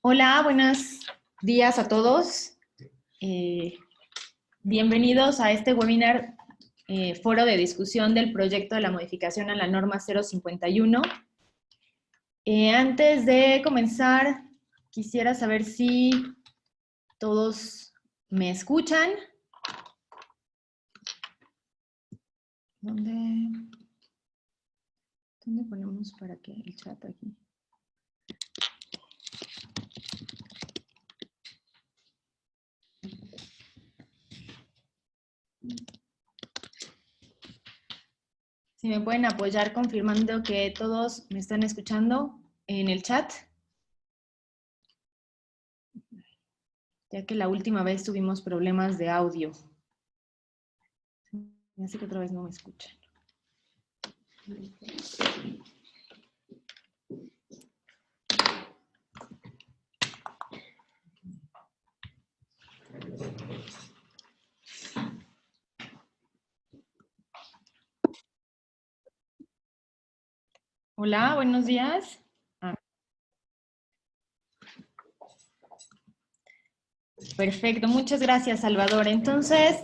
Hola, buenos días a todos. Bienvenidos a este webinar foro de discusión del proyecto de la modificación a la norma 051. Antes de comenzar, quisiera saber si todos me escuchan. ¿Dónde ponemos para que el chat aquí? Si me pueden apoyar confirmando que todos me están escuchando en el chat, ya que la última vez tuvimos problemas de audio. Así que otra vez no me escuchan. Hola, buenos días. Perfecto, muchas gracias, Salvador. Entonces,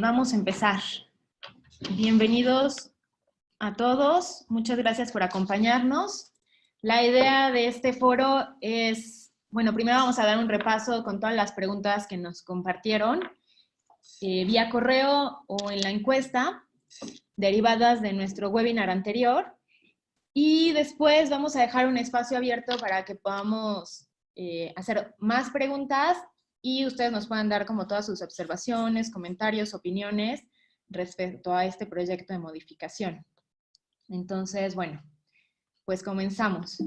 vamos a empezar. Bienvenidos a todos. Muchas gracias por acompañarnos. La idea de este foro es, bueno, primero vamos a dar un repaso con todas las preguntas que nos compartieron vía correo o en la encuesta, derivadas de nuestro webinar anterior. Y después vamos a dejar un espacio abierto para que podamos hacer más preguntas y ustedes nos puedan dar como todas sus observaciones, comentarios, opiniones respecto a este proyecto de modificación. Entonces, bueno, pues comenzamos.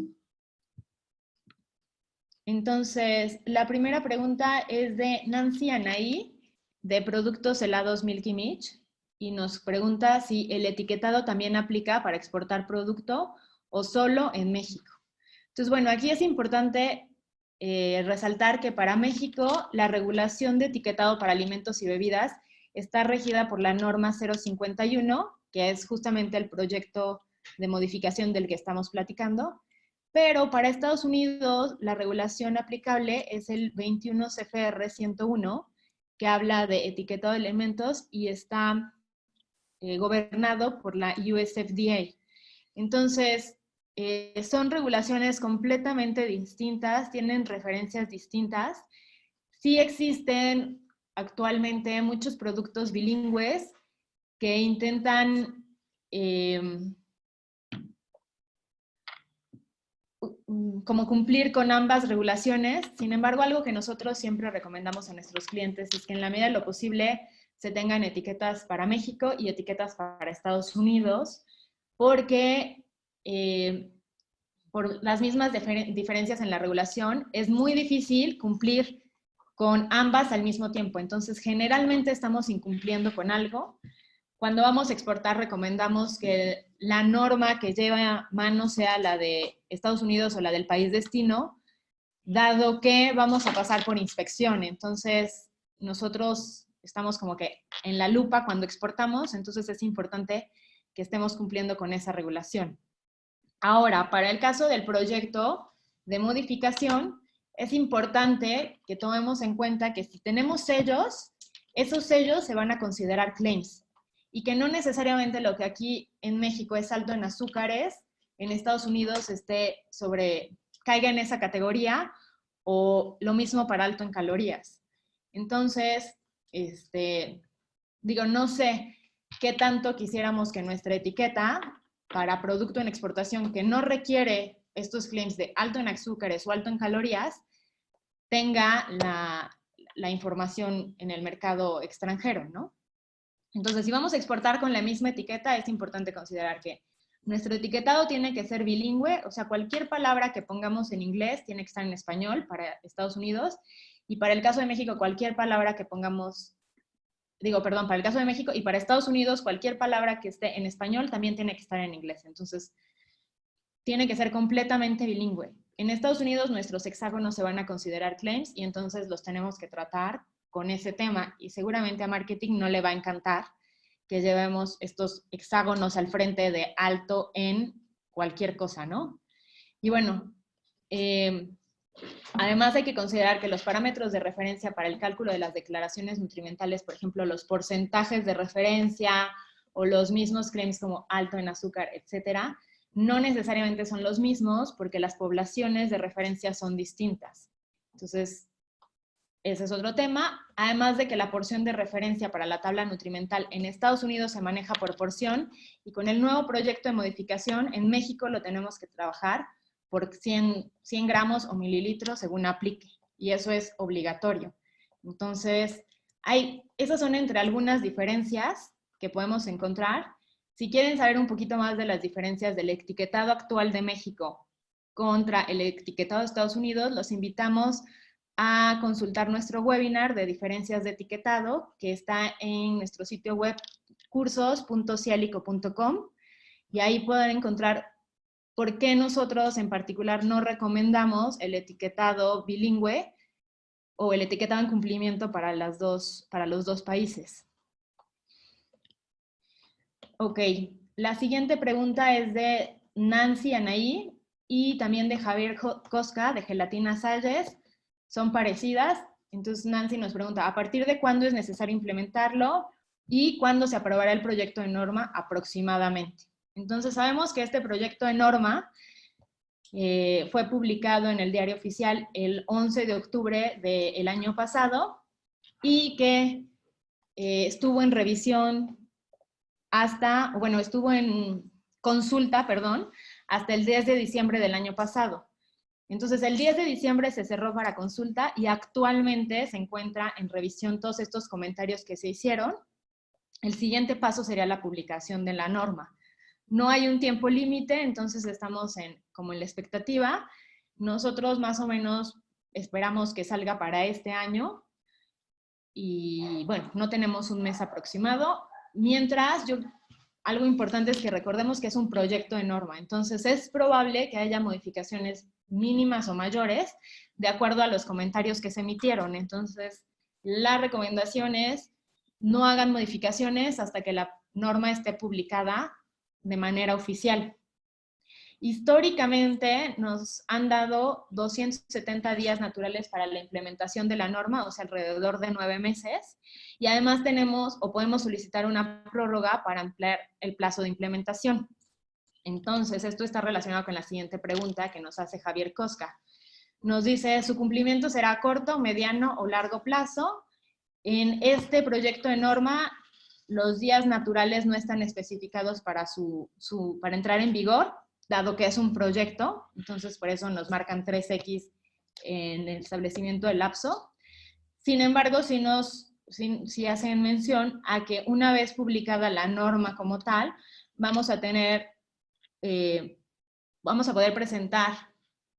Entonces, la primera pregunta es de Nancy Anaí, de Productos Helados Milky Mitch, y nos pregunta si el etiquetado también aplica para exportar producto o solo en México. Entonces, bueno, aquí es importante resaltar que para México la regulación de etiquetado para alimentos y bebidas está regida por la norma 051, que es justamente el proyecto de modificación del que estamos platicando, pero para Estados Unidos la regulación aplicable es el 21 CFR 101, que habla de etiquetado de alimentos y está gobernado por la USFDA. Entonces, son regulaciones completamente distintas, tienen referencias distintas. Sí existen actualmente muchos productos bilingües que intentan como cumplir con ambas regulaciones. Sin embargo, algo que nosotros siempre recomendamos a nuestros clientes es que en la medida de lo posible se tengan etiquetas para México y etiquetas para Estados Unidos, porque por las mismas diferencias en la regulación, es muy difícil cumplir con ambas al mismo tiempo. Entonces, generalmente estamos incumpliendo con algo. Cuando vamos a exportar, recomendamos que la norma que lleva mano sea la de Estados Unidos o la del país destino, dado que vamos a pasar por inspección. Entonces, nosotros estamos como que en la lupa cuando exportamos, entonces es importante que estemos cumpliendo con esa regulación. Ahora, para el caso del proyecto de modificación, es importante que tomemos en cuenta que si tenemos sellos, esos sellos se van a considerar claims y que no necesariamente lo que aquí en México es alto en azúcares, en Estados Unidos caiga en esa categoría, o lo mismo para alto en calorías. Entonces, no sé qué tanto quisiéramos que nuestra etiqueta para producto en exportación que no requiere estos claims de alto en azúcares o alto en calorías, tenga la información en el mercado extranjero, ¿no? Entonces, si vamos a exportar con la misma etiqueta, es importante considerar que nuestro etiquetado tiene que ser bilingüe, o sea, cualquier palabra que pongamos en inglés tiene que estar en español para Estados Unidos, y para el caso de México, cualquier palabra que pongamos, para el caso de México y para Estados Unidos, cualquier palabra que esté en español también tiene que estar en inglés. Entonces, tiene que ser completamente bilingüe. En Estados Unidos nuestros hexágonos se van a considerar claims y entonces los tenemos que tratar con ese tema, y seguramente a marketing no le va a encantar que llevemos estos hexágonos al frente de alto en cualquier cosa, ¿no? Y bueno, Además, hay que considerar que los parámetros de referencia para el cálculo de las declaraciones nutrimentales, por ejemplo, los porcentajes de referencia o los mismos claims como alto en azúcar, etcétera, no necesariamente son los mismos porque las poblaciones de referencia son distintas. Entonces, ese es otro tema. Además de que la porción de referencia para la tabla nutrimental en Estados Unidos se maneja por porción y con el nuevo proyecto de modificación en México lo tenemos que trabajar por 100 gramos o mililitros según aplique, y eso es obligatorio. Entonces, esas son entre algunas diferencias que podemos encontrar. Si quieren saber un poquito más de las diferencias del etiquetado actual de México contra el etiquetado de Estados Unidos, los invitamos a consultar nuestro webinar de diferencias de etiquetado, que está en nuestro sitio web cursos.cialico.com, y ahí pueden encontrar por qué nosotros en particular no recomendamos el etiquetado bilingüe o el etiquetado en cumplimiento para los dos países. Ok, la siguiente pregunta es de Nancy Anaí y también de Javier Cosca, de Gelatina Salles. Son parecidas. Entonces Nancy nos pregunta, ¿a partir de cuándo es necesario implementarlo y cuándo se aprobará el proyecto de norma aproximadamente? Entonces sabemos que este proyecto de norma fue publicado en el Diario Oficial el 11 de octubre del año pasado y que estuvo en revisión estuvo en consulta, hasta el 10 de diciembre del año pasado. Entonces, el 10 de diciembre se cerró para consulta y actualmente se encuentra en revisión todos estos comentarios que se hicieron. El siguiente paso sería la publicación de la norma. No hay un tiempo límite, entonces estamos como en la expectativa. Nosotros más o menos esperamos que salga para este año y bueno, no tenemos un mes aproximado. Mientras, algo importante es que recordemos que es un proyecto de norma, entonces es probable que haya modificaciones mínimas o mayores de acuerdo a los comentarios que se emitieron. Entonces, la recomendación es no hagan modificaciones hasta que la norma esté publicada de manera oficial. Históricamente nos han dado 270 días naturales para la implementación de la norma, o sea, alrededor de 9 meses, y además tenemos o podemos solicitar una prórroga para ampliar el plazo de implementación. Entonces, esto está relacionado con la siguiente pregunta que nos hace Javier Cosca. Nos dice, ¿su cumplimiento será a corto, mediano o largo plazo? En este proyecto de norma, los días naturales no están especificados para entrar en vigor, dado que es un proyecto, entonces por eso nos marcan 3X en el establecimiento del lapso. Sin embargo, si hacen mención a que una vez publicada la norma como tal, vamos a poder presentar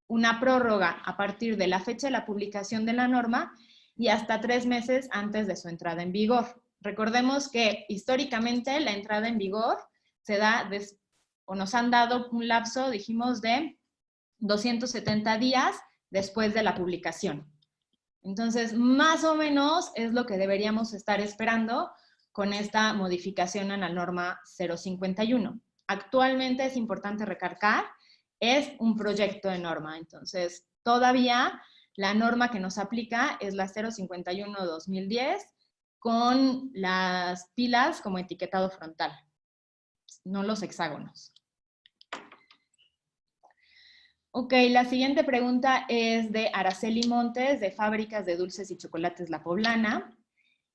una prórroga a partir de la fecha de la publicación de la norma y hasta 3 meses antes de su entrada en vigor. Recordemos que históricamente la entrada en vigor se da, nos han dado un lapso, dijimos, de 270 días después de la publicación. Entonces, más o menos es lo que deberíamos estar esperando con esta modificación a la norma 051. Actualmente es importante recalcar, es un proyecto de norma, entonces todavía la norma que nos aplica es la 051-2010 con las pilas como etiquetado frontal, no los hexágonos. Ok, la siguiente pregunta es de Araceli Montes, de Fábricas de Dulces y Chocolates La Poblana,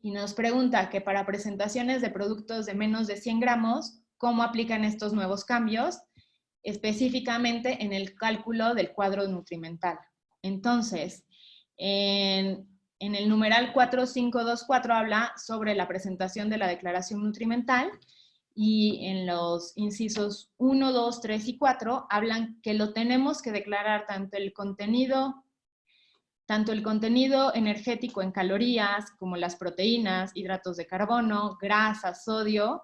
y nos pregunta que para presentaciones de productos de menos de 100 gramos, ¿cómo aplican estos nuevos cambios? Específicamente en el cálculo del cuadro nutrimental. Entonces, en el numeral 4524 habla sobre la presentación de la declaración nutrimental y en los incisos 1, 2, 3 y 4 hablan que lo tenemos que declarar tanto el contenido energético en calorías como las proteínas, hidratos de carbono, grasa, sodio,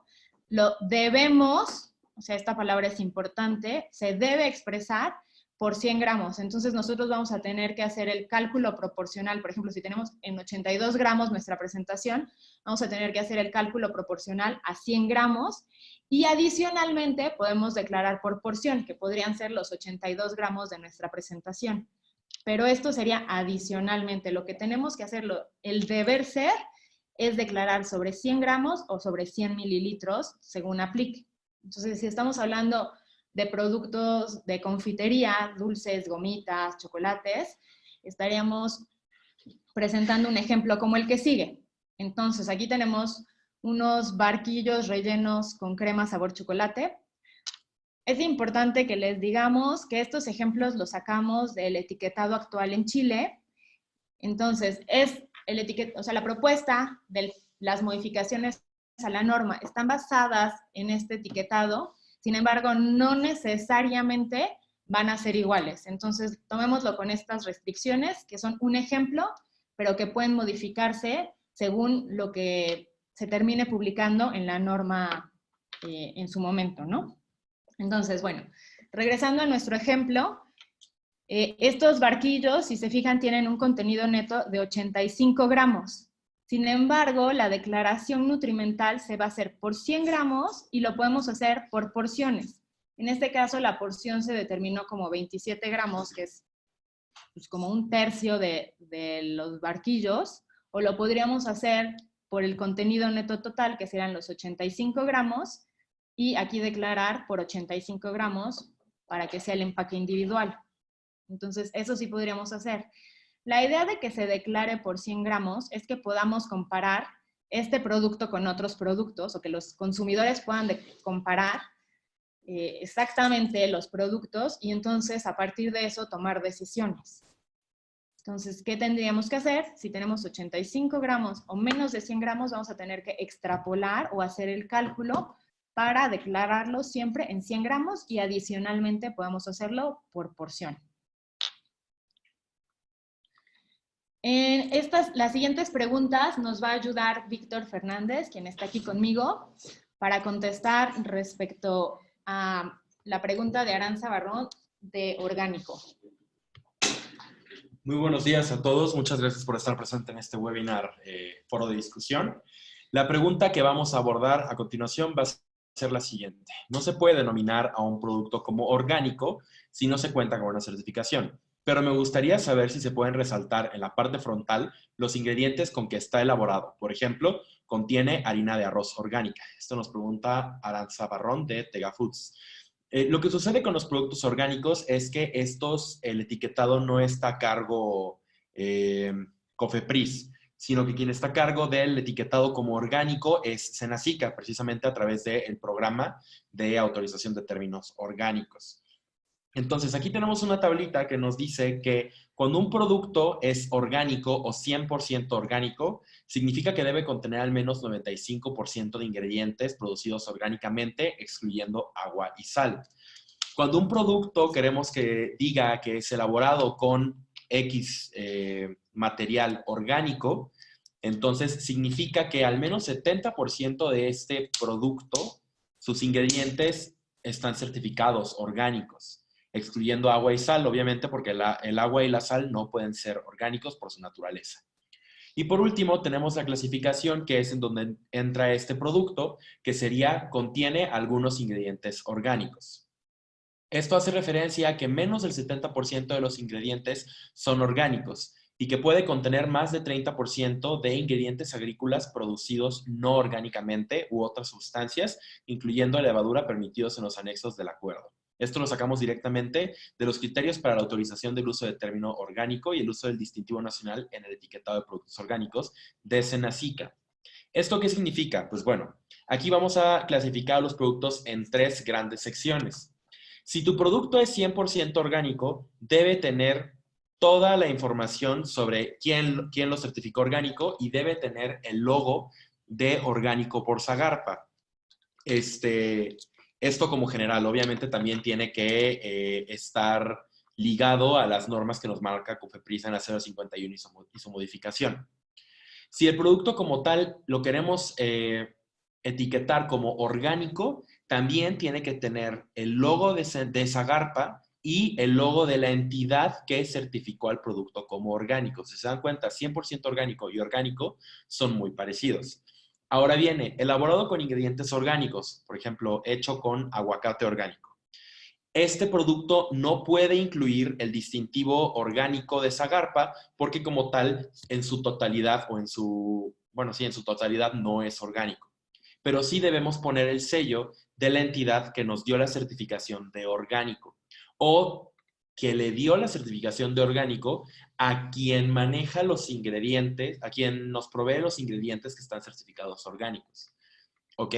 lo debemos, o sea, esta palabra es importante, se debe expresar por 100 gramos. Entonces nosotros vamos a tener que hacer el cálculo proporcional. Por ejemplo, si tenemos en 82 gramos nuestra presentación, vamos a tener que hacer el cálculo proporcional a 100 gramos y adicionalmente podemos declarar por porción, que podrían ser los 82 gramos de nuestra presentación. pero esto sería adicionalmente. Lo que tenemos que hacerlo, el deber ser, es declarar sobre 100 gramos o sobre 100 mililitros, según aplique. Entonces, si estamos hablando de productos de confitería, dulces, gomitas, chocolates, estaríamos presentando un ejemplo como el que sigue. Entonces, aquí tenemos unos barquillos rellenos con crema sabor chocolate. Es importante que les digamos que estos ejemplos los sacamos del etiquetado actual en Chile. Entonces, la propuesta de las modificaciones a la norma están basadas en este etiquetado, sin embargo, no necesariamente van a ser iguales. Entonces, tomémoslo con estas restricciones, que son un ejemplo, pero que pueden modificarse según lo que se termine publicando en la norma en su momento, ¿no? Entonces, bueno, regresando a nuestro ejemplo, estos barquillos, si se fijan, tienen un contenido neto de 85 gramos. Sin embargo, la declaración nutrimental se va a hacer por 100 gramos y lo podemos hacer por porciones. En este caso, la porción se determinó como 27 gramos, que es pues, como un tercio de los barquillos, o lo podríamos hacer por el contenido neto total, que serán los 85 gramos, y aquí declarar por 85 gramos para que sea el empaque individual. Entonces, eso sí podríamos hacer. La idea de que se declare por 100 gramos es que podamos comparar este producto con otros productos o que los consumidores puedan comparar exactamente los productos y entonces a partir de eso tomar decisiones. Entonces, ¿qué tendríamos que hacer? Si tenemos 85 gramos o menos de 100 gramos, vamos a tener que extrapolar o hacer el cálculo para declararlo siempre en 100 gramos y adicionalmente podemos hacerlo por porción. En las siguientes preguntas nos va a ayudar Víctor Fernández, quien está aquí conmigo, para contestar respecto a la pregunta de Aranza Barrón de orgánico. Muy buenos días a todos. Muchas gracias por estar presente en este webinar foro de discusión. La pregunta que vamos a abordar a continuación va a ser la siguiente. No se puede denominar a un producto como orgánico si no se cuenta con una certificación. Pero me gustaría saber si se pueden resaltar en la parte frontal los ingredientes con que está elaborado. Por ejemplo, contiene harina de arroz orgánica. Esto nos pregunta Aranza Barrón de Tega Foods. Lo que sucede con los productos orgánicos es que el etiquetado no está a cargo COFEPRIS, sino que quien está a cargo del etiquetado como orgánico es Senacica, precisamente a través del programa de autorización de términos orgánicos. Entonces, aquí tenemos una tablita que nos dice que cuando un producto es orgánico o 100% orgánico, significa que debe contener al menos 95% de ingredientes producidos orgánicamente, excluyendo agua y sal. Cuando un producto queremos que diga que es elaborado con X material orgánico, entonces significa que al menos 70% de este producto, sus ingredientes están certificados orgánicos, excluyendo agua y sal, obviamente, porque el agua y la sal no pueden ser orgánicos por su naturaleza. Y por último, tenemos la clasificación, que es en donde entra este producto, que contiene algunos ingredientes orgánicos. Esto hace referencia a que menos del 70% de los ingredientes son orgánicos y que puede contener más de 30% de ingredientes agrícolas producidos no orgánicamente u otras sustancias, incluyendo levadura, permitidos en los anexos del acuerdo. Esto lo sacamos directamente de los criterios para la autorización del uso de término orgánico y el uso del distintivo nacional en el etiquetado de productos orgánicos de Senacica. ¿Esto qué significa? Pues bueno, aquí vamos a clasificar los productos en 3 grandes secciones. Si tu producto es 100% orgánico, debe tener toda la información sobre quién lo certificó orgánico y debe tener el logo de Orgánico por Zagarpa. Esto como general, obviamente también tiene que estar ligado a las normas que nos marca COFEPRIS en la 051 y su modificación. Si el producto como tal lo queremos etiquetar como orgánico, también tiene que tener el logo de Zagarpa y el logo de la entidad que certificó al producto como orgánico. Si se dan cuenta, 100% orgánico y orgánico son muy parecidos. Ahora viene, elaborado con ingredientes orgánicos, por ejemplo, hecho con aguacate orgánico. este producto no puede incluir el distintivo orgánico de Zagarpa porque como tal, en su totalidad o en su, bueno, sí, en su totalidad no es orgánico. Pero sí debemos poner el sello de la entidad que nos dio la certificación de orgánico o que le dio la certificación de orgánico a quien maneja los ingredientes, a quien nos provee los ingredientes que están certificados orgánicos. ¿Ok?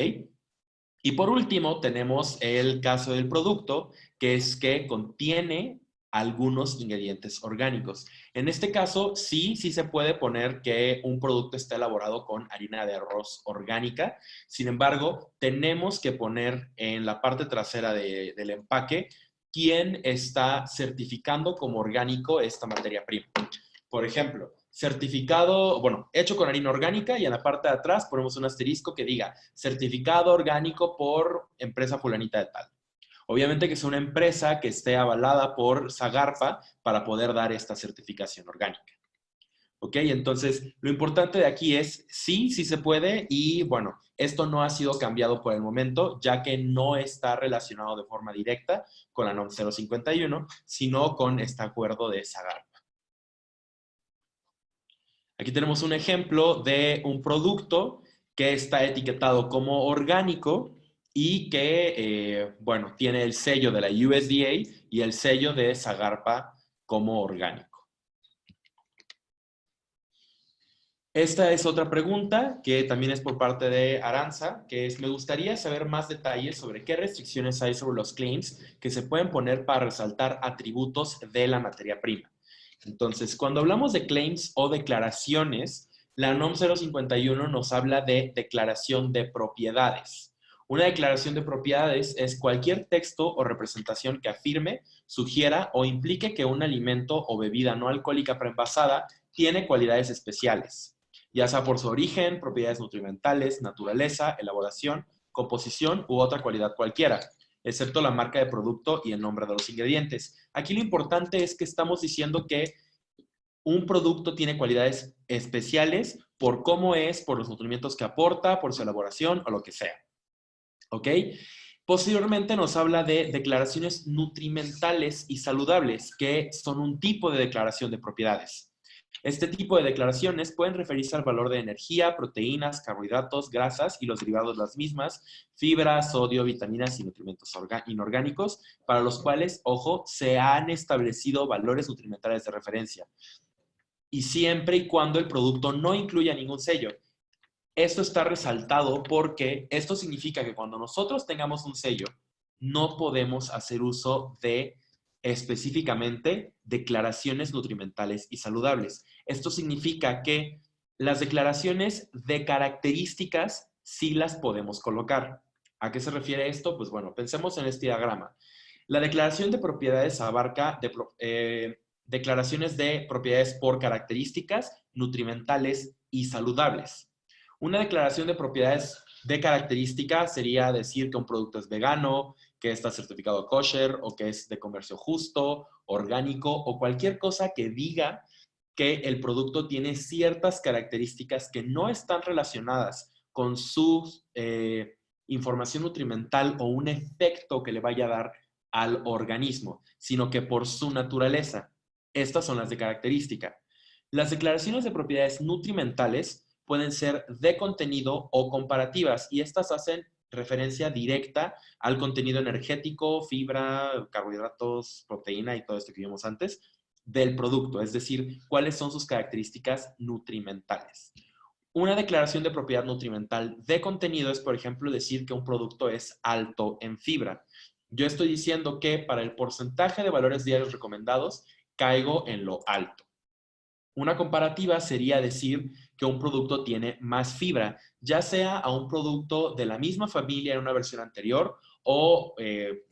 Y por último, tenemos el caso del producto, que es que contiene algunos ingredientes orgánicos. En este caso, sí se puede poner que un producto está elaborado con harina de arroz orgánica. Sin embargo, tenemos que poner en la parte trasera del empaque quién está certificando como orgánico esta materia prima. Por ejemplo, certificado, bueno, hecho con harina orgánica y en la parte de atrás ponemos un asterisco que diga certificado orgánico por empresa fulanita de tal. Obviamente que es una empresa que esté avalada por Zagarpa para poder dar esta certificación orgánica. ¿Ok? Entonces, lo importante de aquí es sí se puede y bueno, esto no ha sido cambiado por el momento, ya que no está relacionado de forma directa con la NOM 051, sino con este acuerdo de Zagarpa. Aquí tenemos un ejemplo de un producto que está etiquetado como orgánico y que, bueno, tiene el sello de la USDA y el sello de Zagarpa como orgánico. Esta es otra pregunta que también es por parte de Aranza, que es, me gustaría saber más detalles sobre qué restricciones hay sobre los claims que se pueden poner para resaltar atributos de la materia prima. Entonces, cuando hablamos de claims o declaraciones, la NOM 051 nos habla de declaración de propiedades. Una declaración de propiedades es cualquier texto o representación que afirme, sugiera o implique que un alimento o bebida no alcohólica preenvasada tiene cualidades especiales, ya sea por su origen, propiedades nutrimentales, naturaleza, elaboración, composición u otra cualidad cualquiera, excepto la marca de producto y el nombre de los ingredientes. Aquí lo importante es que estamos diciendo que un producto tiene cualidades especiales por cómo es, por los nutrimentos que aporta, por su elaboración o lo que sea. ¿Ok? Posteriormente nos habla de declaraciones nutrimentales y saludables, que son un tipo de declaración de propiedades. Este tipo de declaraciones pueden referirse al valor de energía, proteínas, carbohidratos, grasas y los derivados de las mismas, fibra, sodio, vitaminas y nutrimentos inorgánicos, para los cuales, ojo, se han establecido valores nutrimentales de referencia. Y siempre y cuando el producto no incluya ningún sello. Esto está resaltado porque esto significa que cuando nosotros tengamos un sello, no podemos hacer uso de específicamente declaraciones nutrimentales y saludables. Esto significa que las declaraciones de características sí las podemos colocar. ¿A qué se refiere esto? Pues bueno, pensemos en este diagrama. La declaración de propiedades abarca declaraciones de propiedades por características nutrimentales y saludables. Una declaración de propiedades de característica sería decir que un producto es vegano, que está certificado kosher o que es de comercio justo, orgánico o cualquier cosa que diga que el producto tiene ciertas características que no están relacionadas con su información nutrimental o un efecto que le vaya a dar al organismo, sino que por su naturaleza. Estas son las de característica. Las declaraciones de propiedades nutrimentales pueden ser de contenido o comparativas y estas hacen referencia directa al contenido energético, fibra, carbohidratos, proteína y todo esto que vimos antes del producto, es decir, cuáles son sus características nutrimentales. Una declaración de propiedad nutrimental de contenido es, por ejemplo, decir que un producto es alto en fibra. Yo estoy diciendo que para el porcentaje de valores diarios recomendados, caigo en lo alto. Una comparativa sería decir que un producto tiene más fibra, ya sea a un producto de la misma familia en una versión anterior o,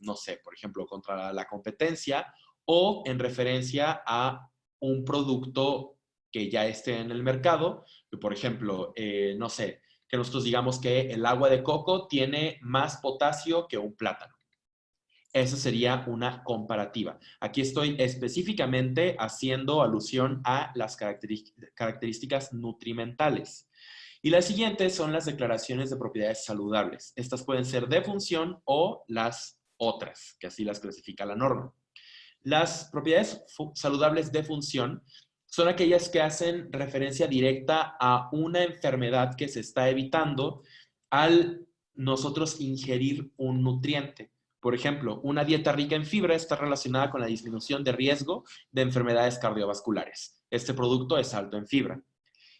no sé, por ejemplo, contra la competencia o en referencia a un producto que ya esté en el mercado, que por ejemplo, no sé, que nosotros digamos que el agua de coco tiene más potasio que un plátano. Esa sería una comparativa. Aquí estoy específicamente haciendo alusión a las características nutrimentales. Y las siguientes son las declaraciones de propiedades saludables. Estas pueden ser de función o las otras, que así las clasifica la norma. Las propiedades saludables de función son aquellas que hacen referencia directa a una enfermedad que se está evitando al nosotros ingerir un nutriente. Por ejemplo, una dieta rica en fibra está relacionada con la disminución de riesgo de enfermedades cardiovasculares. Este producto es alto en fibra.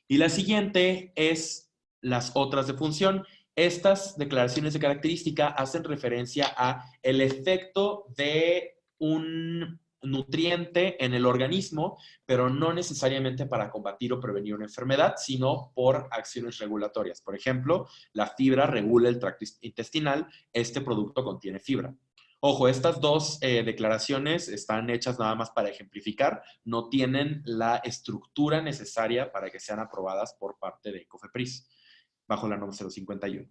Y la siguiente es las otras de función. Estas declaraciones de característica hacen referencia a el efecto de un nutriente en el organismo, pero no necesariamente para combatir o prevenir una enfermedad, sino por acciones regulatorias. Por ejemplo, la fibra regula el tracto intestinal. Este producto contiene fibra. Ojo, estas dos declaraciones están hechas nada más para ejemplificar, no tienen la estructura necesaria para que sean aprobadas por parte de COFEPRIS, bajo la norma 051.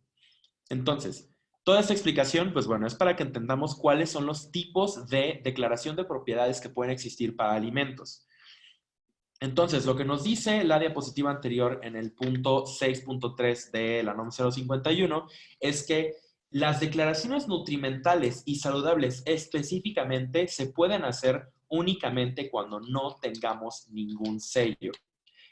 Entonces, toda esta explicación, pues bueno, es para que entendamos cuáles son los tipos de declaración de propiedades que pueden existir para alimentos. Entonces, lo que nos dice la diapositiva anterior en el punto 6.3 de la norma 051 es que las declaraciones nutrimentales y saludables específicamente se pueden hacer únicamente cuando no tengamos ningún sello.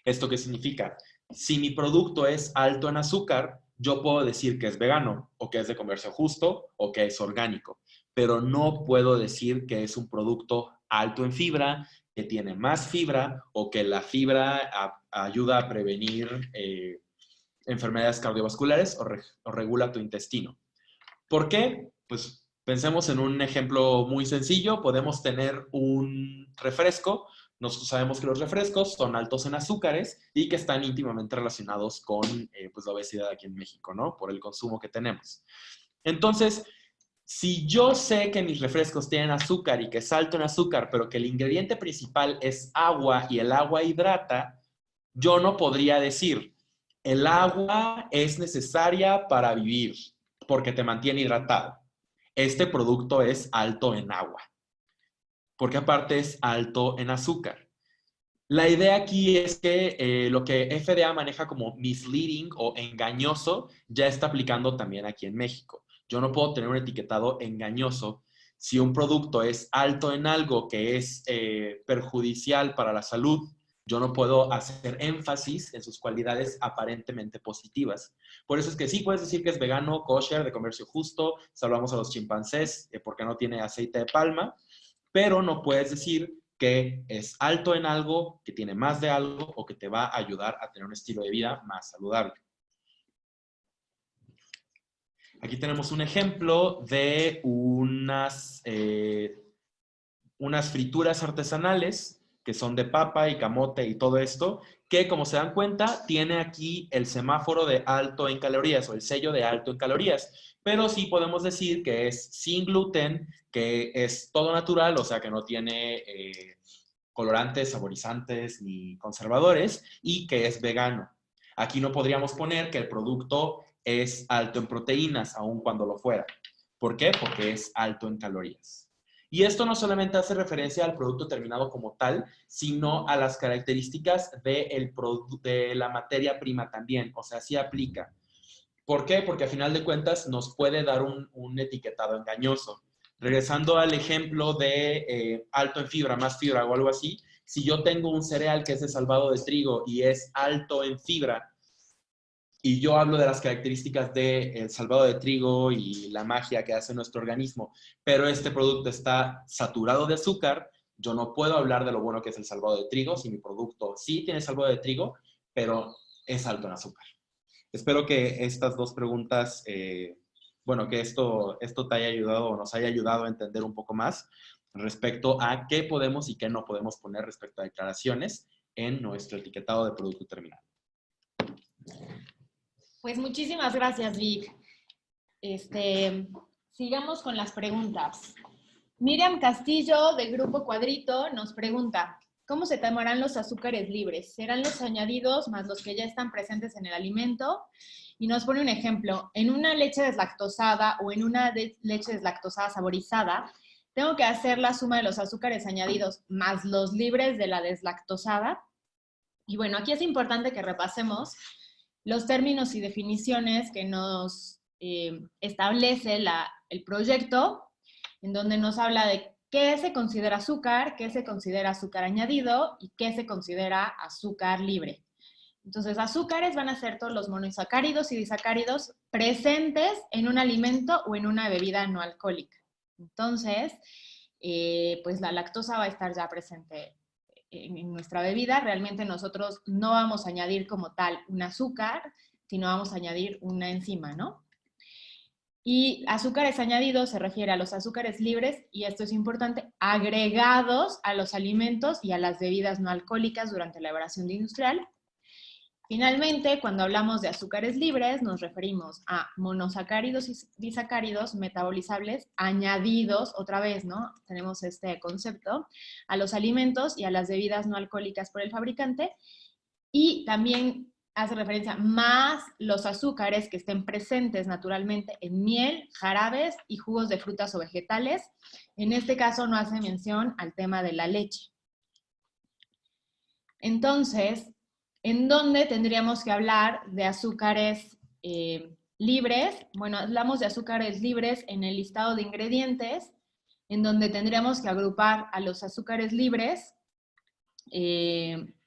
¿Esto qué significa? Si mi producto es alto en azúcar, yo puedo decir que es vegano, o que es de comercio justo, o que es orgánico, pero no puedo decir que es un producto alto en fibra, que tiene más fibra, o que la fibra ayuda a prevenir enfermedades cardiovasculares o regula tu intestino. ¿Por qué? Pues pensemos en un ejemplo muy sencillo. Podemos tener un refresco. Nosotros sabemos que los refrescos son altos en azúcares y que están íntimamente relacionados con pues la obesidad aquí en México, ¿no? Por el consumo que tenemos. Entonces, si yo sé que mis refrescos tienen azúcar y que es alto en azúcar, pero que el ingrediente principal es agua y el agua hidrata, yo no podría decir, el agua es necesaria para vivir porque te mantiene hidratado. Este producto es alto en agua, porque aparte es alto en azúcar. La idea aquí es que lo que FDA maneja como misleading o engañoso ya está aplicando también aquí en México. Yo no puedo tener un etiquetado engañoso si un producto es alto en algo que es perjudicial para la salud. Yo no puedo hacer énfasis en sus cualidades aparentemente positivas. Por eso es que sí puedes decir que es vegano, kosher, de comercio justo, salvamos a los chimpancés porque no tiene aceite de palma, pero no puedes decir que es alto en algo, que tiene más de algo o que te va a ayudar a tener un estilo de vida más saludable. Aquí tenemos un ejemplo de unas frituras artesanales que son de papa y camote y todo esto, que como se dan cuenta, tiene aquí el semáforo de alto en calorías o el sello de alto en calorías. Pero sí podemos decir que es sin gluten, que es todo natural, o sea que no tiene colorantes, saborizantes ni conservadores y que es vegano. Aquí no podríamos poner que el producto es alto en proteínas, aun cuando lo fuera. ¿Por qué? Porque es alto en calorías. Y esto no solamente hace referencia al producto terminado como tal, sino a las características de la materia prima también. O sea, sí aplica. ¿Por qué? Porque a final de cuentas nos puede dar un etiquetado engañoso. Regresando al ejemplo de alto en fibra, más fibra o algo así, si yo tengo un cereal que es de salvado de trigo y es alto en fibra, y yo hablo de las características del salvado de trigo y la magia que hace nuestro organismo, pero este producto está saturado de azúcar, yo no puedo hablar de lo bueno que es el salvado de trigo si mi producto sí tiene salvado de trigo, pero es alto en azúcar. Espero que estas dos preguntas, bueno, que esto te haya ayudado o nos haya ayudado a entender un poco más respecto a qué podemos y qué no podemos poner respecto a declaraciones en nuestro etiquetado de producto terminado. Pues muchísimas gracias, Vic. Sigamos con las preguntas. Miriam Castillo, de Grupo Cuadrito, nos pregunta, ¿cómo se tomarán los azúcares libres? ¿Serán los añadidos más los que ya están presentes en el alimento? Y nos pone un ejemplo, en una leche deslactosada o en una leche deslactosada saborizada, tengo que hacer la suma de los azúcares añadidos más los libres de la deslactosada. Y bueno, aquí es importante que repasemos los términos y definiciones que nos establece el proyecto. en donde nos habla de qué se considera azúcar, qué se considera azúcar añadido y qué se considera azúcar libre. Entonces, azúcares van a ser todos los monosacáridos y disacáridos presentes en un alimento o en una bebida no alcohólica. Entonces, pues la lactosa va a estar ya presente en nuestra bebida. Realmente nosotros no vamos a añadir como tal un azúcar, sino vamos a añadir una enzima, ¿no? Y azúcares añadidos se refiere a los azúcares libres, y esto es importante, agregados a los alimentos y a las bebidas no alcohólicas durante la elaboración industrial. Finalmente, cuando hablamos de azúcares libres, nos referimos a monosacáridos y disacáridos metabolizables añadidos, otra vez, ¿no? Tenemos este concepto, a los alimentos y a las bebidas no alcohólicas por el fabricante, y también hace referencia más los azúcares que estén presentes naturalmente en miel, jarabes y jugos de frutas o vegetales. En este caso no hace mención al tema de la leche. Entonces, ¿en dónde tendríamos que hablar de azúcares libres? Bueno, hablamos de azúcares libres en el listado de ingredientes, en donde tendríamos que agrupar a los azúcares libres,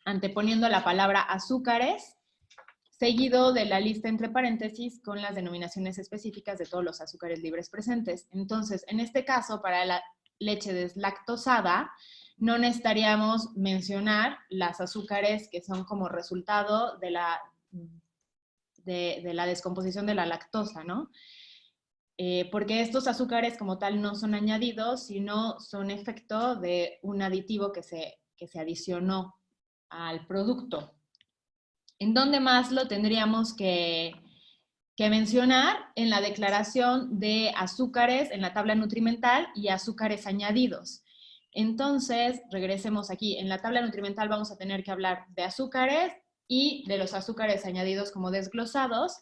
anteponiendo la palabra azúcares, seguido de la lista entre paréntesis con las denominaciones específicas de todos los azúcares libres presentes. Entonces, en este caso, para la leche deslactosada, no necesitaríamos mencionar las azúcares que son como resultado de la descomposición de la lactosa, ¿no? Porque estos azúcares como tal no son añadidos, sino son efecto de un aditivo que se adicionó al producto. ¿En dónde más lo tendríamos que mencionar? En la declaración de azúcares en la tabla nutrimental y azúcares añadidos. Entonces, regresemos aquí. En la tabla nutrimental vamos a tener que hablar de azúcares y de los azúcares añadidos como desglosados.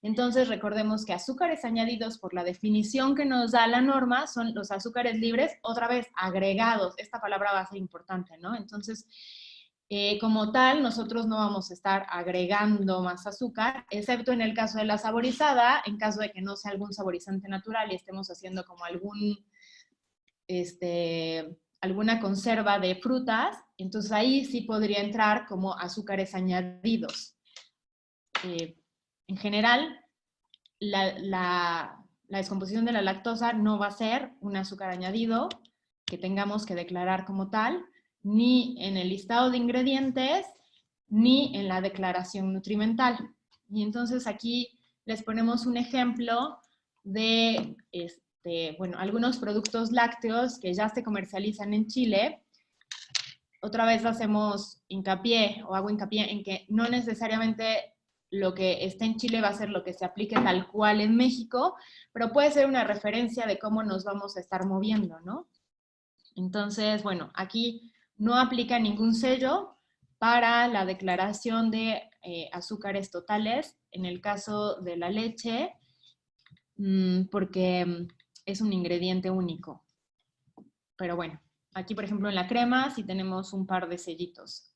Entonces, recordemos que azúcares añadidos, por la definición que nos da la norma, son los azúcares libres, otra vez, agregados. Esta palabra va a ser importante, ¿no? Entonces, como tal, nosotros no vamos a estar agregando más azúcar, excepto en el caso de la saborizada, en caso de que no sea algún saborizante natural y estemos haciendo como alguna conserva de frutas, entonces ahí sí podría entrar como azúcares añadidos. En general, la descomposición de la lactosa no va a ser un azúcar añadido que tengamos que declarar como tal, ni en el listado de ingredientes, ni en la declaración nutrimental. Y entonces aquí les ponemos un ejemplo de bueno, algunos productos lácteos que ya se comercializan en Chile. Otra vez hacemos hincapié, o hago hincapié en que no necesariamente lo que está en Chile va a ser lo que se aplique tal cual en México, pero puede ser una referencia de cómo nos vamos a estar moviendo, ¿no? Entonces, bueno, aquí no aplica ningún sello para la declaración de azúcares totales en el caso de la leche, porque es un ingrediente único. Pero bueno, aquí por ejemplo en la crema sí tenemos un par de sellitos.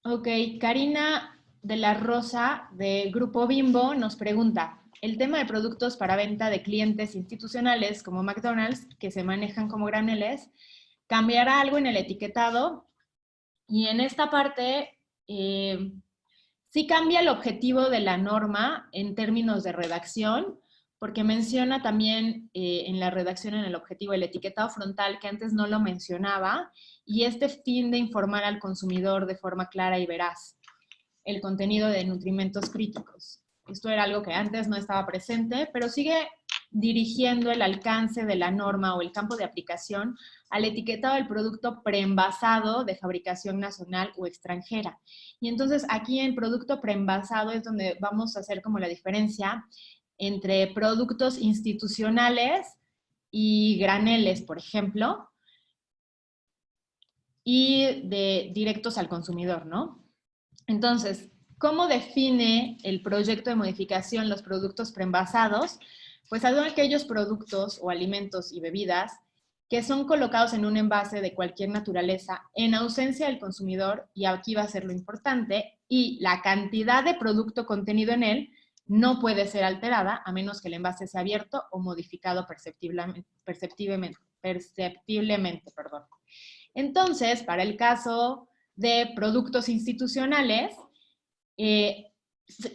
Ok, Karina de la Rosa, de Grupo Bimbo, nos pregunta: el tema de productos para venta de clientes institucionales como McDonald's, que se manejan como graneles, ¿cambiará algo en el etiquetado? Y en esta parte, sí cambia el objetivo de la norma en términos de redacción, porque menciona también en la redacción, en el objetivo, el etiquetado frontal, que antes no lo mencionaba, y este fin de informar al consumidor de forma clara y veraz el contenido de nutrimentos críticos. Esto era algo que antes no estaba presente, pero sigue dirigiendo el alcance de la norma o el campo de aplicación al etiquetado del producto preenvasado de fabricación nacional o extranjera. Y entonces aquí en producto preenvasado es donde vamos a hacer como la diferencia entre productos institucionales y graneles, por ejemplo, y de directos al consumidor, ¿no? Entonces, ¿cómo define el proyecto de modificación los productos preenvasados? Pues son aquellos productos o alimentos y bebidas que son colocados en un envase de cualquier naturaleza en ausencia del consumidor, y aquí va a ser lo importante, y la cantidad de producto contenido en él no puede ser alterada a menos que el envase sea abierto o modificado perceptiblemente. Entonces, para el caso de productos institucionales,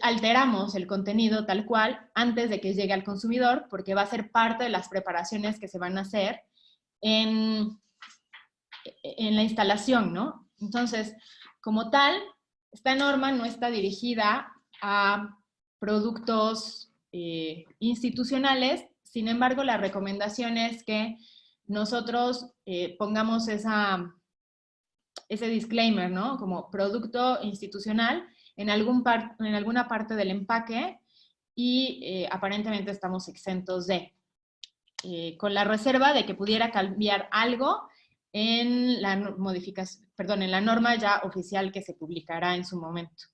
alteramos el contenido tal cual antes de que llegue al consumidor, porque va a ser parte de las preparaciones que se van a hacer en la instalación, ¿no? Entonces, como tal, esta norma no está dirigida a productos institucionales, sin embargo, la recomendación es que nosotros pongamos ese disclaimer, ¿no? Como producto institucional en alguna parte del empaque y aparentemente estamos exentos de, con la reserva de que pudiera cambiar algo en la modificación, perdón, en la norma ya oficial que se publicará en su momento.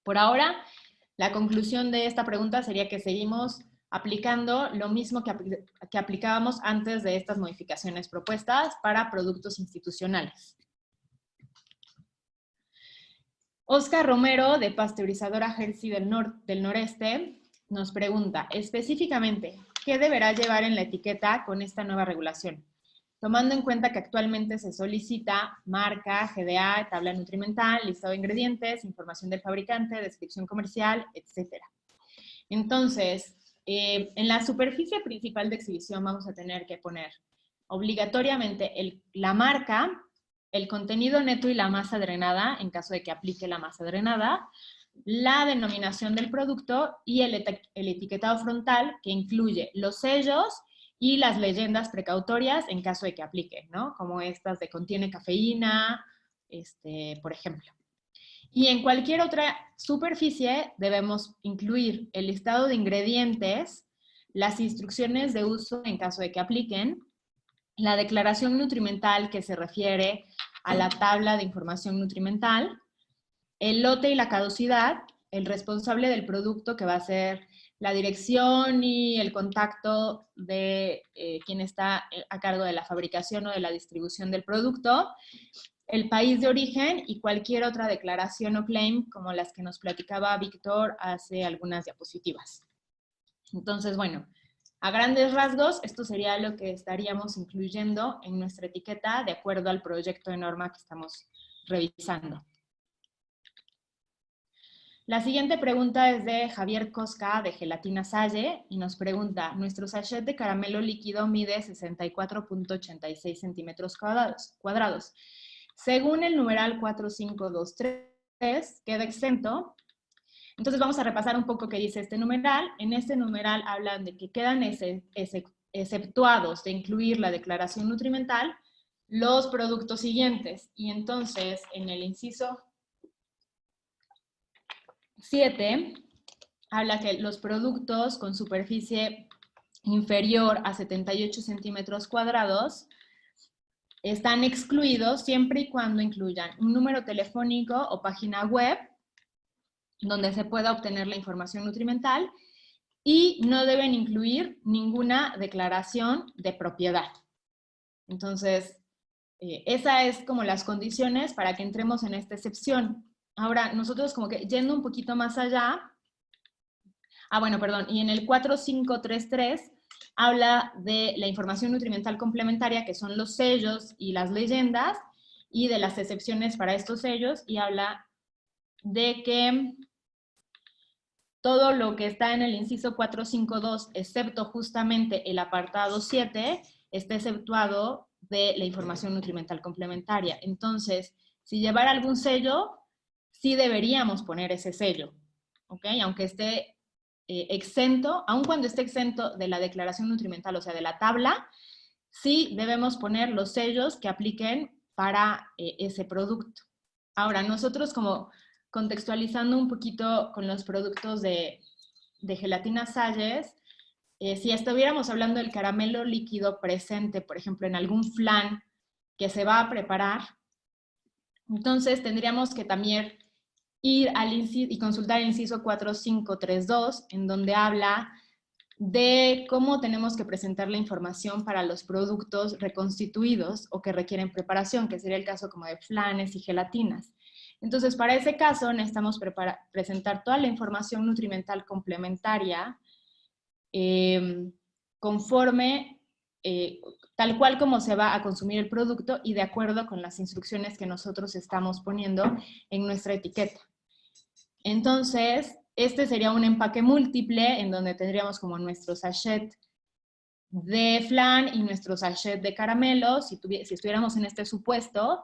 Por ahora, la conclusión de esta pregunta sería que seguimos aplicando lo mismo que aplicábamos antes de estas modificaciones propuestas para productos institucionales. Oscar Romero, de Pasteurizadora Hershey del Noreste, nos pregunta, específicamente, ¿qué deberá llevar en la etiqueta con esta nueva regulación? Tomando en cuenta que actualmente se solicita marca, GDA, tabla nutrimental, listado de ingredientes, información del fabricante, descripción comercial, etc. Entonces, en la superficie principal de exhibición vamos a tener que poner obligatoriamente la marca, el contenido neto y la masa drenada, en caso de que aplique la masa drenada, la denominación del producto y el etiquetado frontal, que incluye los sellos y las leyendas precautorias en caso de que aplique, ¿no? Como estas de contiene cafeína, por ejemplo. Y en cualquier otra superficie debemos incluir el listado de ingredientes, las instrucciones de uso en caso de que apliquen, la declaración nutrimental que se refiere a la tabla de información nutrimental, el lote y la caducidad, el responsable del producto que va a ser la dirección y el contacto de quien está a cargo de la fabricación o de la distribución del producto, el país de origen y cualquier otra declaración o claim como las que nos platicaba Víctor hace algunas diapositivas. Entonces, bueno, a grandes rasgos, esto sería lo que estaríamos incluyendo en nuestra etiqueta de acuerdo al proyecto de norma que estamos revisando. La siguiente pregunta es de Javier Cosca, de Gelatina Salle, y nos pregunta, nuestro sachet de caramelo líquido mide 64.86 centímetros cuadrados. Según el numeral 4523, queda exento. Entonces vamos a repasar un poco qué dice este numeral. En este numeral hablan de que quedan exceptuados de incluir la declaración nutrimental los productos siguientes. Y entonces en el inciso 7 habla que los productos con superficie inferior a 78 centímetros cuadrados están excluidos siempre y cuando incluyan un número telefónico o página web donde se pueda obtener la información nutrimental y no deben incluir ninguna declaración de propiedad. Entonces, esa es como las condiciones para que entremos en esta excepción. Ahora, nosotros como que yendo un poquito más allá, y en el 4533 habla de la información nutrimental complementaria, que son los sellos y las leyendas, y de las excepciones para estos sellos, y habla de que todo lo que está en el inciso 452, excepto justamente el apartado 7, está exceptuado de la información nutrimental complementaria. Entonces, si llevara algún sello, sí deberíamos poner ese sello, ¿ok? Aunque esté exento, aun cuando esté exento de la declaración nutrimental, o sea, de la tabla, sí debemos poner los sellos que apliquen para ese producto. Ahora, nosotros como contextualizando un poquito con los productos de Gelatina Salles, si estuviéramos hablando del caramelo líquido presente, por ejemplo, en algún flan que se va a preparar, entonces tendríamos que también ir al inciso y consultar el inciso 4532, en donde habla de cómo tenemos que presentar la información para los productos reconstituidos o que requieren preparación, que sería el caso como de flanes y gelatinas. Entonces, para ese caso necesitamos presentar toda la información nutrimental complementaria conforme, tal cual como se va a consumir el producto y de acuerdo con las instrucciones que nosotros estamos poniendo en nuestra etiqueta. Entonces, este sería un empaque múltiple en donde tendríamos como nuestro sachet de flan y nuestro sachet de caramelo, si estuviéramos en este supuesto.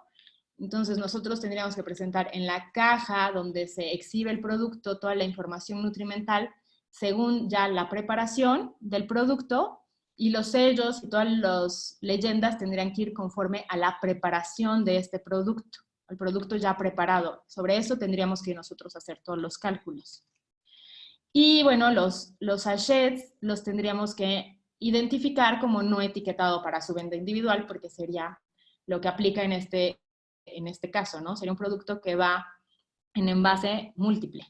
Entonces nosotros tendríamos que presentar en la caja donde se exhibe el producto toda la información nutrimental según ya la preparación del producto, y los sellos y todas las leyendas tendrían que ir conforme a la preparación de este producto, el producto ya preparado. Sobre eso tendríamos que nosotros hacer todos los cálculos. Y bueno, los sachets los tendríamos que identificar como no etiquetado para su venta individual, porque sería lo que aplica en este caso, ¿no? Sería un producto que va en envase múltiple.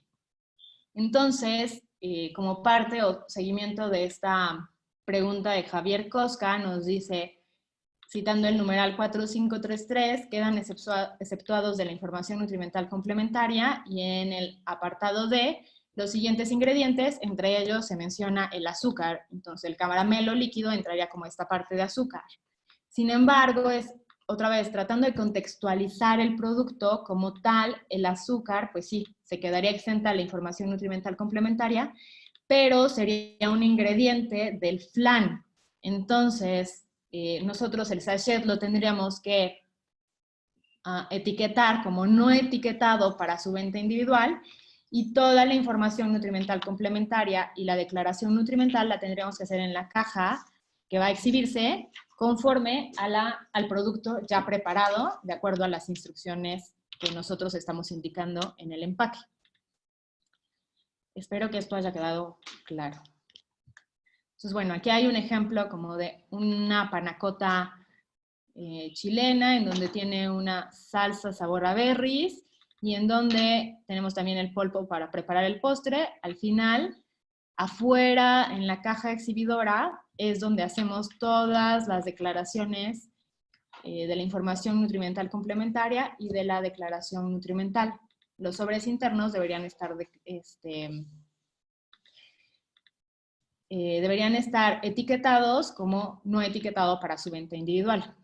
Entonces, como parte o seguimiento de esta pregunta de Javier Cosca, nos dice, citando el numeral 4533, quedan exceptuados de la información nutrimental complementaria, y en el apartado D, los siguientes ingredientes, entre ellos se menciona el azúcar. Entonces, el caramelo líquido entraría como esta parte de azúcar. Sin embargo, es otra vez tratando de contextualizar el producto como tal, el azúcar, pues sí, se quedaría exenta la información nutrimental complementaria, pero sería un ingrediente del flan. Entonces, nosotros el sachet lo tendríamos que etiquetar como no etiquetado para su venta individual, y toda la información nutrimental complementaria y la declaración nutrimental la tendríamos que hacer en la caja que va a exhibirse conforme al producto ya preparado, de acuerdo a las instrucciones que nosotros estamos indicando en el empaque. Espero que esto haya quedado claro. Entonces, bueno, aquí hay un ejemplo como de una panacota chilena, en donde tiene una salsa sabor a berries, y en donde tenemos también el polvo para preparar el postre. Al final, afuera, en la caja exhibidora, es donde hacemos todas las declaraciones de la información nutrimental complementaria y de la declaración nutrimental. Los sobres internos deberían estar etiquetados como no etiquetado para su venta individual.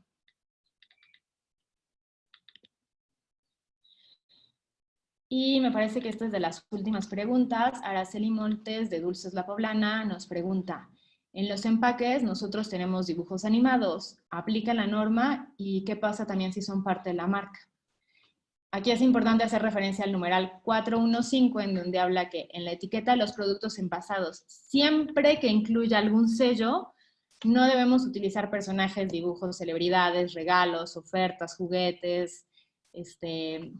Y me parece que esta es de las últimas preguntas. Araceli Montes, de Dulces La Poblana, nos pregunta, en los empaques nosotros tenemos dibujos animados, ¿aplica la norma? ¿Y qué pasa también si son parte de la marca? Aquí es importante hacer referencia al numeral 415, en donde habla que en la etiqueta de los productos envasados, siempre que incluya algún sello, no debemos utilizar personajes, dibujos, celebridades, regalos, ofertas, juguetes,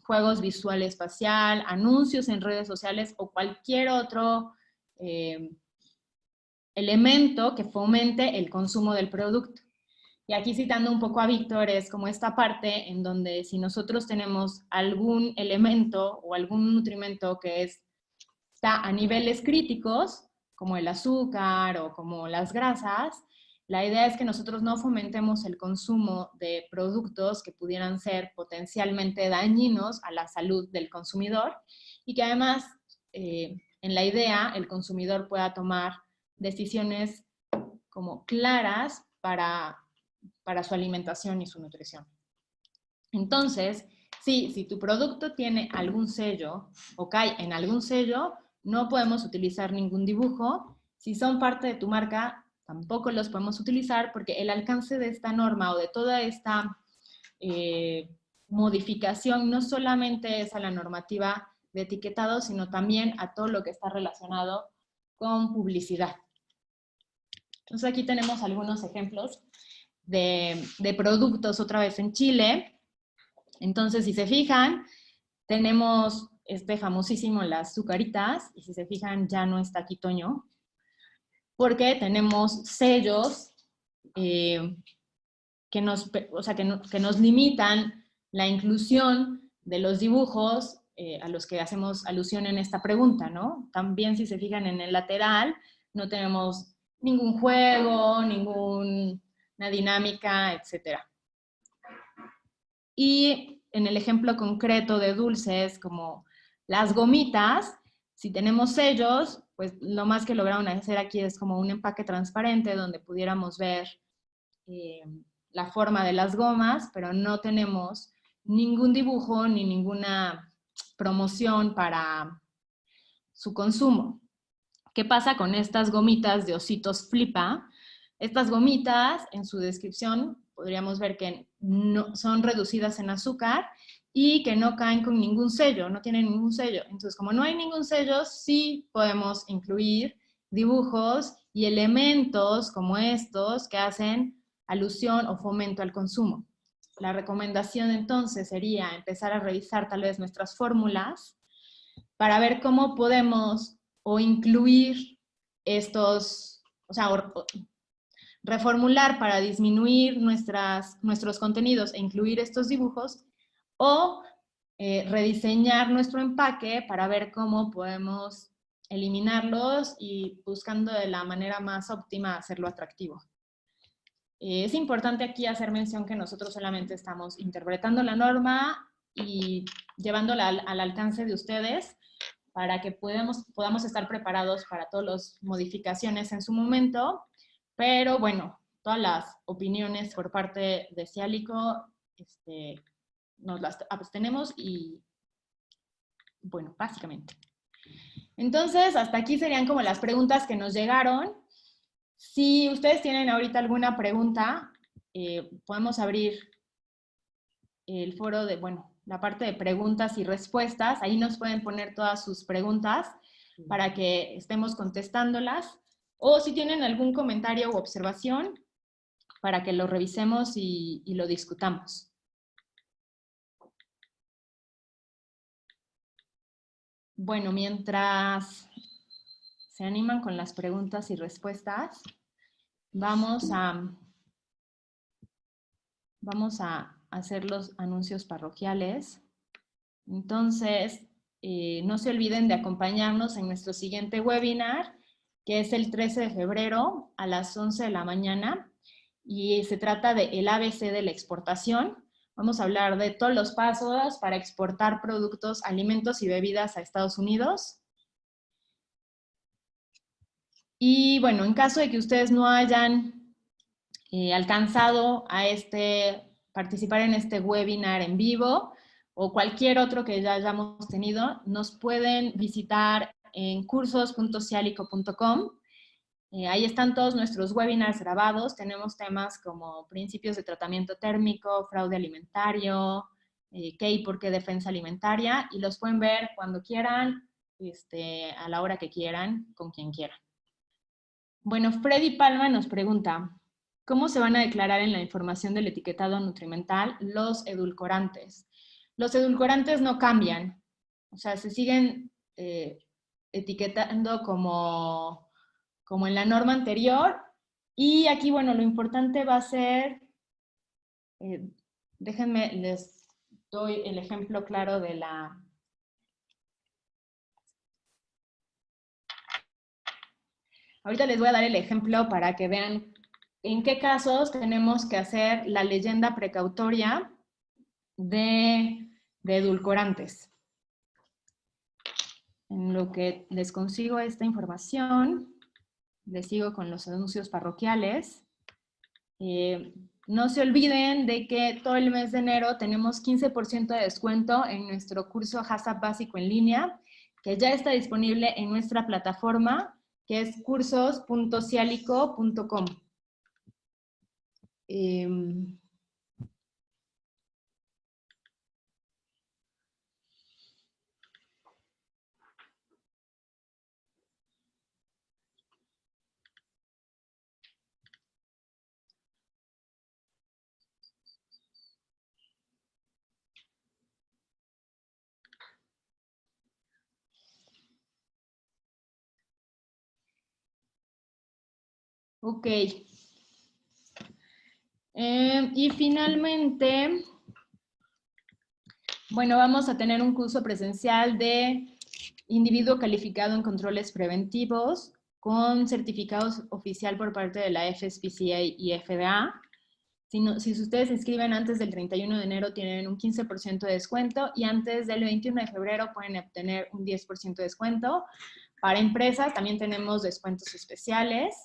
juegos visual espacial, anuncios en redes sociales o cualquier otro elemento que fomente el consumo del producto. Y aquí citando un poco a Víctor, es como esta parte en donde si nosotros tenemos algún elemento o algún nutrimento que está a niveles críticos, como el azúcar o como las grasas, la idea es que nosotros no fomentemos el consumo de productos que pudieran ser potencialmente dañinos a la salud del consumidor, y que además, en la idea, el consumidor pueda tomar decisiones como claras para su alimentación y su nutrición. Entonces, sí, si tu producto tiene algún sello o cae en algún sello, no podemos utilizar ningún dibujo. Si son parte de tu marca, tampoco los podemos utilizar, porque el alcance de esta norma o de toda esta modificación no solamente es a la normativa de etiquetado, sino también a todo lo que está relacionado con publicidad. Entonces aquí tenemos algunos ejemplos de productos otra vez en Chile. Entonces, si se fijan, tenemos famosísimo las Zucaritas, y si se fijan ya no está aquí Toño, porque tenemos sellos que nos limitan la inclusión de los dibujos a los que hacemos alusión en esta pregunta, ¿no? También, si se fijan en el lateral, no tenemos ningún juego, ninguna dinámica, etc. Y en el ejemplo concreto de dulces, como las gomitas, si tenemos sellos, pues lo más que lograron hacer aquí es como un empaque transparente donde pudiéramos ver la forma de las gomas, pero no tenemos ningún dibujo ni ninguna promoción para su consumo. ¿Qué pasa con estas gomitas de ositos Flipa? Estas gomitas, en su descripción, podríamos ver que no, son reducidas en azúcar y que no caen con ningún sello, no tienen ningún sello. Entonces, como no hay ningún sello, sí podemos incluir dibujos y elementos como estos que hacen alusión o fomento al consumo. La recomendación entonces sería empezar a revisar tal vez nuestras fórmulas para ver cómo podemos o incluir estos, o sea, reformular para disminuir nuestros contenidos e incluir estos dibujos, o rediseñar nuestro empaque para ver cómo podemos eliminarlos y buscando de la manera más óptima hacerlo atractivo. Es importante aquí hacer mención que nosotros solamente estamos interpretando la norma y llevándola al alcance de ustedes para que podamos estar preparados para todas las modificaciones en su momento, pero bueno, todas las opiniones por parte de Cialico nos las abstenemos y bueno, básicamente. Entonces, hasta aquí serían como las preguntas que nos llegaron. Si ustedes tienen ahorita alguna pregunta, podemos abrir el foro de, bueno, la parte de preguntas y respuestas. Ahí nos pueden poner todas sus preguntas para que estemos contestándolas. O si tienen algún comentario u observación, para que lo revisemos y lo discutamos. Bueno, mientras se animan con las preguntas y respuestas, vamos a hacer los anuncios parroquiales. Entonces, no se olviden de acompañarnos en nuestro siguiente webinar, que es el 13 de febrero a las 11 de la mañana, y se trata de el ABC de la exportación. Vamos a hablar de todos los pasos para exportar productos, alimentos y bebidas a Estados Unidos. Y bueno, en caso de que ustedes no hayan alcanzado a participar en este webinar en vivo o cualquier otro que ya hayamos tenido, nos pueden visitar en cursos.cialico.com. Ahí están todos nuestros webinars grabados. Tenemos temas como principios de tratamiento térmico, fraude alimentario, qué y por qué defensa alimentaria, y los pueden ver cuando quieran, a la hora que quieran, con quien quieran. Bueno, Freddy Palma nos pregunta, ¿cómo se van a declarar en la información del etiquetado nutrimental los edulcorantes? Los edulcorantes no cambian, o sea, se siguen etiquetando como en la norma anterior, y aquí, bueno, lo importante va a ser, déjenme, les doy el ejemplo claro de la... Ahorita les voy a dar el ejemplo para que vean en qué casos tenemos que hacer la leyenda precautoria de edulcorantes. En lo que les consigo esta información, les sigo con los anuncios parroquiales. No se olviden de que todo el mes de enero tenemos 15% de descuento en nuestro curso HACCP básico en línea, que ya está disponible en nuestra plataforma, que es cursos.cialico.com. Ok. Y finalmente, bueno, vamos a tener un curso presencial de individuo calificado en controles preventivos con certificados oficial por parte de la FSPCA y FDA. Si ustedes se inscriben antes del 31 de enero tienen un 15% de descuento y antes del 21 de febrero pueden obtener un 10% de descuento. Para empresas también tenemos descuentos especiales.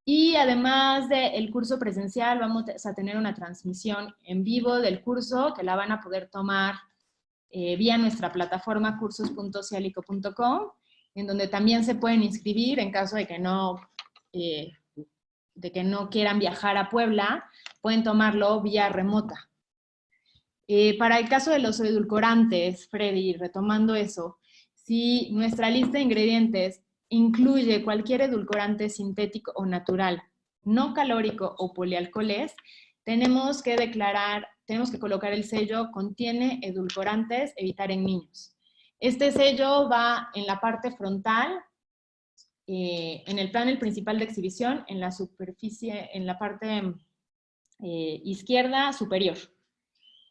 Y además del curso presencial, vamos a tener una transmisión en vivo del curso que la van a poder tomar vía nuestra plataforma cursos.cialico.com, en donde también se pueden inscribir en caso de que no quieran viajar a Puebla, pueden tomarlo vía remota. Para el caso de los edulcorantes, Freddy, retomando eso, si nuestra lista de ingredientes incluye cualquier edulcorante sintético o natural, no calórico o polialcoholes, tenemos que colocar el sello contiene edulcorantes, evitar en niños. Este sello va en la parte frontal, en el panel principal de exhibición, en la superficie, en la parte izquierda superior,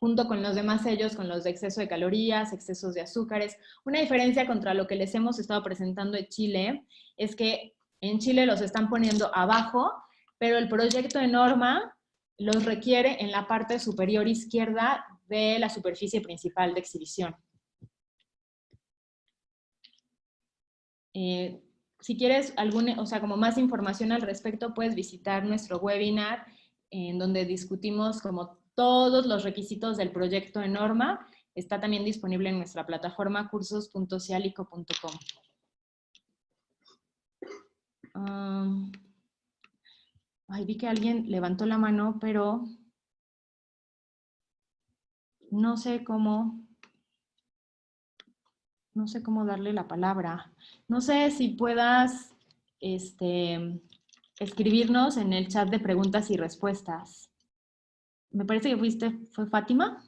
junto con los demás sellos, con los de exceso de calorías, excesos de azúcares. Una diferencia contra lo que les hemos estado presentando en Chile es que en Chile los están poniendo abajo, pero el proyecto de norma los requiere en la parte superior izquierda de la superficie principal de exhibición. Si quieres como más información al respecto, puedes visitar nuestro webinar en donde discutimos como todos los requisitos del proyecto de norma. Está también disponible en nuestra plataforma cursos.cialico.com. Vi que alguien levantó la mano, pero no sé cómo darle la palabra. No sé si puedas escribirnos en el chat de preguntas y respuestas. Me parece que fue Fátima.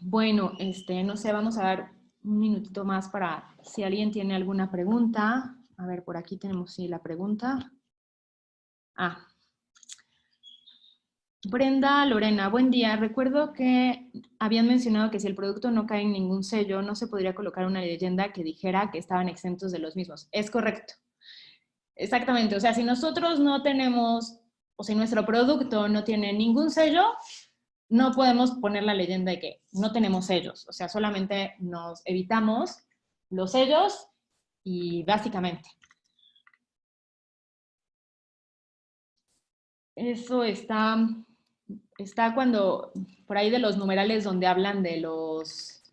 Bueno, no sé, vamos a dar un minutito más para si alguien tiene alguna pregunta. A ver, por aquí tenemos la pregunta. Brenda Lorena, buen día. Recuerdo que habían mencionado que si el producto no cae en ningún sello, no se podría colocar una leyenda que dijera que estaban exentos de los mismos. Es correcto. Exactamente. O sea, si nosotros no tenemos, o si nuestro producto no tiene ningún sello, no podemos poner la leyenda de que no tenemos sellos. O sea, solamente nos evitamos los sellos y básicamente. Eso está cuando, por ahí de los numerales donde hablan de los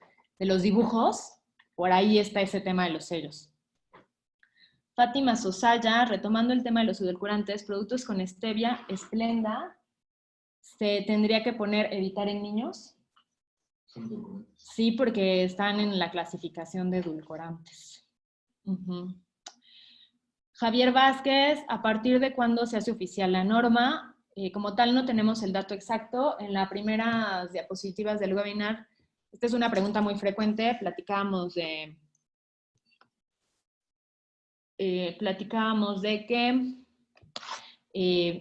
dibujos, por ahí está ese tema de los sellos. Fátima Sosaya, retomando el tema de los edulcorantes, productos con stevia, esplenda, ¿se tendría que poner evitar en niños? Sí, porque están en la clasificación de edulcorantes. Javier Vázquez, ¿a partir de cuándo se hace oficial la norma? Como tal, no tenemos el dato exacto. En las primeras diapositivas del webinar, esta es una pregunta muy frecuente, platicábamos de que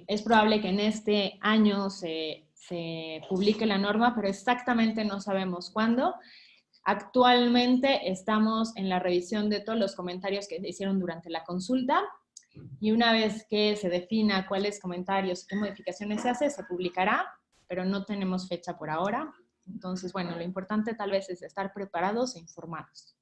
es probable que en este año se publique la norma, pero exactamente no sabemos cuándo. Actualmente estamos en la revisión de todos los comentarios que se hicieron durante la consulta y una vez que se defina cuáles comentarios y qué modificaciones se hace, se publicará, pero no tenemos fecha por ahora. Entonces, bueno, lo importante tal vez es estar preparados e informados.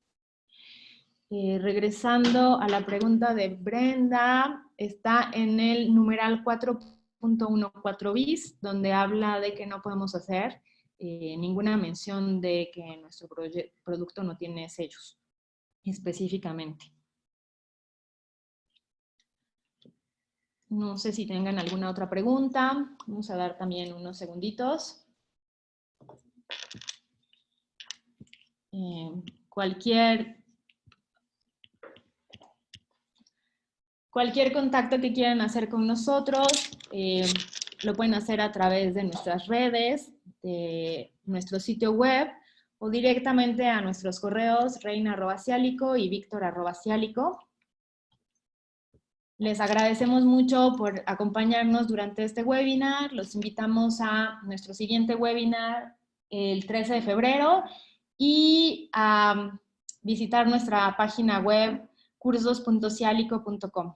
Regresando a la pregunta de Brenda, está en el numeral 4.14 bis, donde habla de que no podemos hacer ninguna mención de que nuestro producto no tiene sellos, específicamente. No sé si tengan alguna otra pregunta. Vamos a dar también unos segunditos. Cualquier contacto que quieran hacer con nosotros, lo pueden hacer a través de nuestras redes, de nuestro sitio web, o directamente a nuestros correos reina@cialico y victor@cialico. Les agradecemos mucho por acompañarnos durante este webinar. Los invitamos a nuestro siguiente webinar el 13 de febrero y a visitar nuestra página web cursos.cialico.com.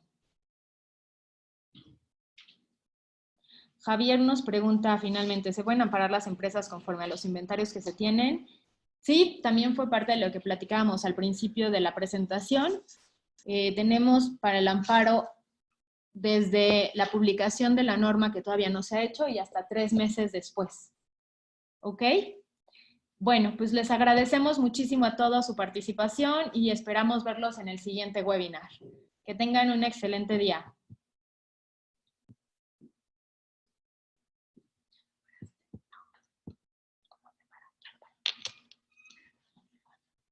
Javier nos pregunta finalmente, ¿se pueden amparar las empresas conforme a los inventarios que se tienen? Sí, también fue parte de lo que platicábamos al principio de la presentación. Tenemos para el amparo desde la publicación de la norma que todavía no se ha hecho y hasta 3 meses después. ¿Ok? Bueno, pues les agradecemos muchísimo a todos su participación y esperamos verlos en el siguiente webinar. Que tengan un excelente día.